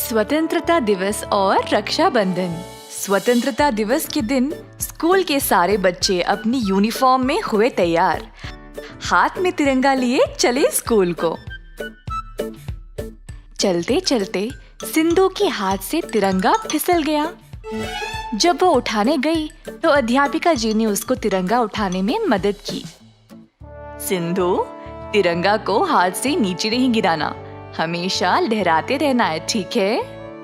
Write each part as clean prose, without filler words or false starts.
स्वतंत्रता दिवस और रक्षाबंधन। स्वतंत्रता दिवस के दिन स्कूल के सारे बच्चे अपनी यूनिफॉर्म में हुए तैयार, हाथ में तिरंगा लिए चले स्कूल को। चलते चलते सिंधु के हाथ से तिरंगा फिसल गया। जब वो उठाने गई तो अध्यापिका जी ने उसको तिरंगा उठाने में मदद की। सिंधु, तिरंगा को हाथ से नीचे नहीं गिराना, हमेशा लहराते रहना है, ठीक है?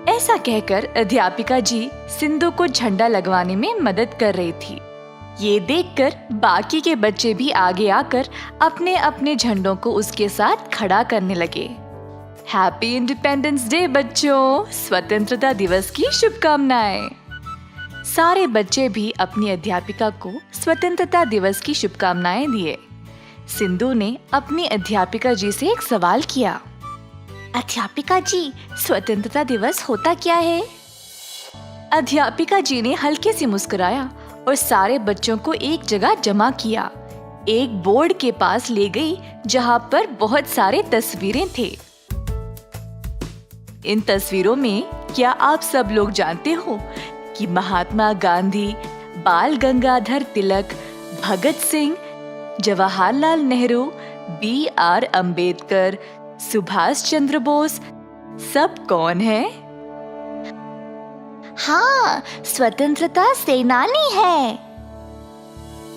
ऐसा कहकर अध्यापिका जी सिंधु को झंडा लगवाने में मदद कर रही थी। ये देखकर बाकी के बच्चे भी आगे आकर अपने अपने झंडों को उसके साथ खड़ा करने लगे। हैप्पी इंडिपेंडेंस डे बच्चों, स्वतंत्रता दिवस की शुभकामनाएं। सारे बच्चे भी अपनी अध्यापिका को स्वतंत्रता दिवस की शुभकामनाएं दिए। सिंधु ने अपनी अध्यापिका जी से एक सवाल किया। अध्यापिका जी, स्वतंत्रता दिवस होता क्या है? अध्यापिका जी ने हल्के से मुस्कुराया और सारे बच्चों को एक जगह जमा किया। एक बोर्ड के पास ले गई जहां पर बहुत सारे तस्वीरें थे। इन तस्वीरों में क्या आप सब लोग जानते हो कि महात्मा गांधी, बाल गंगाधर तिलक, भगत सिंह, जवाहरलाल नेहरू, B.R. अम्बेडकर, सुभाष चंद्र बोस सब कौन है? हाँ, स्वतंत्रता सेनानी है।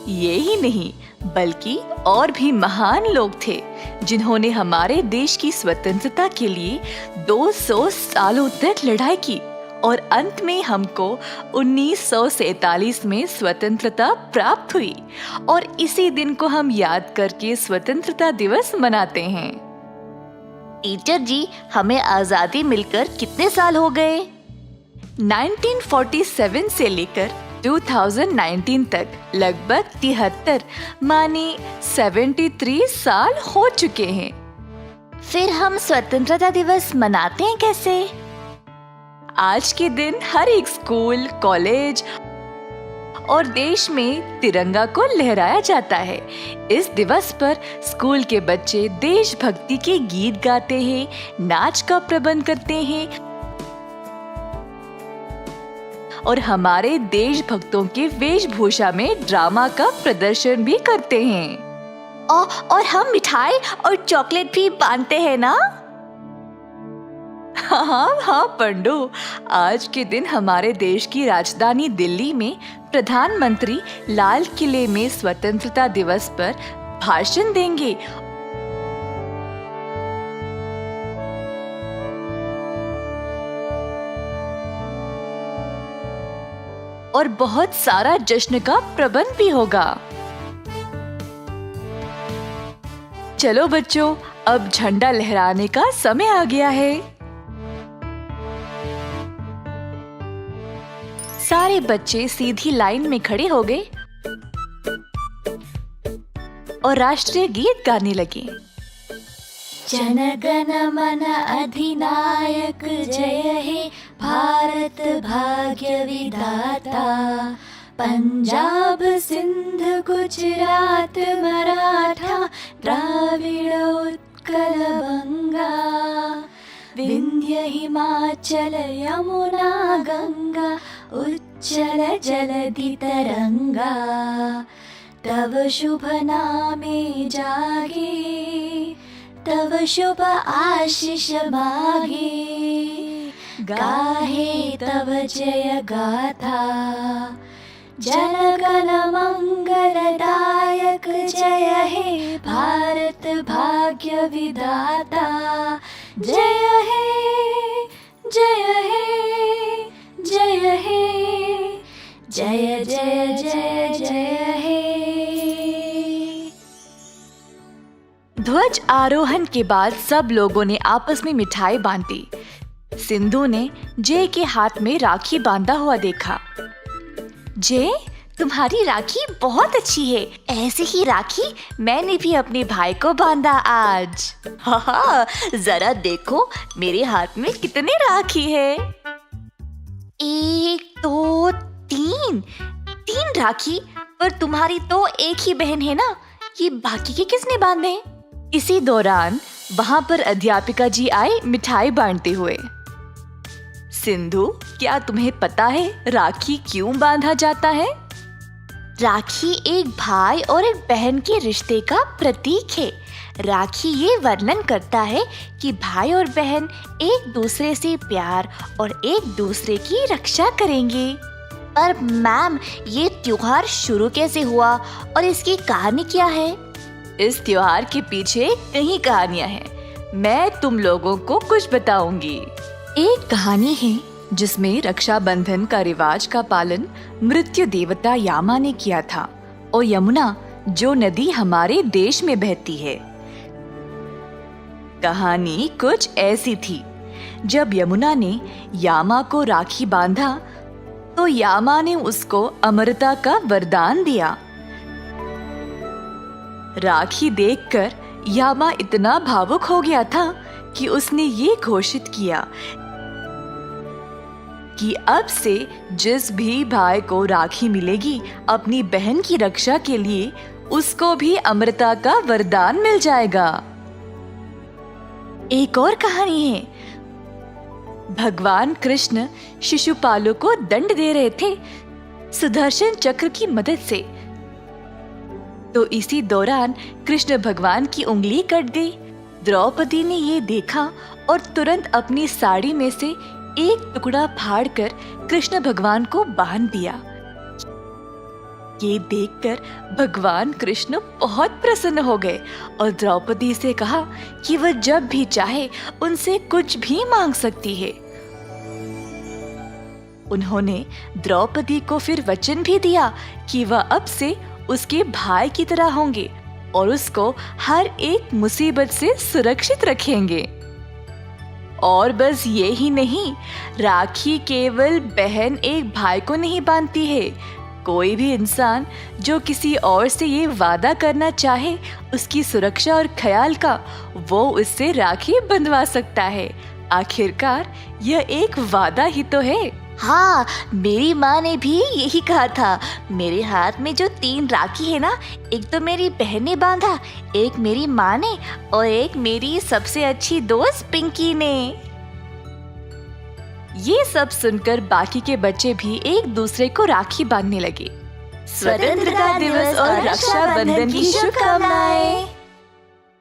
ये ही नहीं, बल्कि और भी महान लोग थे जिन्होंने हमारे देश की स्वतंत्रता के लिए 200 सालों तक लड़ाई की और अंत में हमको 1947 में स्वतंत्रता प्राप्त हुई और इसी दिन को हम याद करके स्वतंत्रता दिवस मनाते हैं। टीचर जी, हमें आजादी मिलकर कितने साल हो गए? 1947 से लेकर 2019 तक लगभग 73 माने 73 साल हो चुके हैं। फिर हम स्वतंत्रता दिवस मनाते हैं कैसे? आज के दिन हर एक स्कूल, कॉलेज और देश में तिरंगा को लहराया जाता है। इस दिवस पर स्कूल के बच्चे देशभक्ति के गीत गाते हैं, नाच का प्रबंध करते हैं और हमारे देशभक्तों के वेशभूषा में ड्रामा का प्रदर्शन भी करते हैं। और हम मिठाई और चॉकलेट भी बांटते हैं ना? हाँ पंडू, आज के दिन हमारे देश की राजधानी दिल्ली में प्रधानमंत्री लाल किले में स्वतंत्रता दिवस पर भाषण देंगे और बहुत सारा जश्न का प्रबंध भी होगा। चलो बच्चों, अब झंडा लहराने का समय आ गया है। सारे बच्चे सीधी लाइन में खड़े हो गए और राष्ट्रीय गीत गाने लगे। जन गण मन अधिनायक जय हे भारत भाग्य विधाता, पंजाब सिंध गुजरात मराठा द्राविड़ उत्कल बंगा, विंध्य हिमाचल यमुना गंगा उच्चल जलधि तरंगा, तव शुभ नामे जागे तव शुभ आशीष मागे, गाहे तव जय गाथा, जन गण मंगलदायक जय हे भारत भाग्य विधाता, जय हे जय हे जय हे जय जय जय जय हे। ध्वज आरोहण के बाद सब लोगों ने आपस में मिठाई बांटी। सिंधु ने जय के हाथ में राखी बांधा हुआ देखा। जय, तुम्हारी राखी बहुत अच्छी है। ऐसी ही राखी मैंने भी अपने भाई को बांधा आज। हाँ, जरा देखो मेरे हाथ में कितने राखी है। 1 2 3 राखी, पर तुम्हारी तो एक ही बहन है ना, ये बाकी के किसने बांधे? इसी दौरान वहां पर अध्यापिका जी आए मिठाई बांटते हुए। सिंधु, क्या तुम्हें पता है राखी क्यों बांधा जाता है? राखी एक भाई और एक बहन के रिश्ते का प्रतीक है। राखी ये वर्णन करता है कि भाई और बहन एक दूसरे से प्यार और एक दूसरे की रक्षा करेंगे। पर मैम, ये त्योहार शुरू कैसे हुआ और इसकी कहानी क्या है? इस त्योहार के पीछे कई कहानियां हैं। मैं तुम लोगों को कुछ बताऊंगी। एक कहानी है जिसमें रक्षाबंधन का रिवाज का पालन मृत्यु देवता यामा ने किया था, और यमुना जो नदी हमारे देश में बहती है। कहानी कुछ ऐसी थी। जब यमुना ने यामा को राखी बांधा तो यामा ने उसको अमरता का वरदान दिया। राखी देखकर यामा इतना भावुक हो गया था कि उसने ये घोषित किया कि अब से जिस भी भाई को राखी मिलेगी अपनी बहन की रक्षा के लिए, उसको भी अमरता का वरदान मिल जाएगा। एक और कहानी है। भगवान कृष्ण शिशुपालों को दंड दे रहे थे सुदर्शन चक्र की मदद से। तो इसी दौरान कृष्ण भगवान की उंगली कट गई। द्रौपदी ने ये देखा और तुरंत अपनी साड़ी में से एक टुकड़ा फाड़कर कृष्ण भगवान को बांध दिया। ये देखकर भगवान कृष्ण बहुत प्रसन्न हो गए और द्रौपदी से कहा कि वह जब भी चाहे उनसे कुछ भी मांग सकती है। उन्होंने द्रौपदी को फिर वचन भी दिया कि वह अब से उसके भाई की तरह होंगे और उसको हर एक मुसीबत से सुरक्षित रखेंगे। और बस ये ही नहीं, राखी केवल बहन एक भाई को नहीं बांधती है। कोई भी इंसान जो किसी और से ये वादा करना चाहे उसकी सुरक्षा और ख्याल का, वो उससे राखी बंधवा सकता है। आखिरकार यह एक वादा ही तो है। हाँ, मेरी माँ ने भी यही कहा था। मेरे हाथ में जो 3 राखी है ना, एक तो मेरी बहन ने बांधा, एक मेरी माँ ने और एक मेरी सबसे अच्छी दोस्त पिंकी ने। ये सब सुनकर बाकी के बच्चे भी एक दूसरे को राखी बांधने लगे। स्वतंत्रता दिवस और रक्षाबंधन की शुभकामनाएं।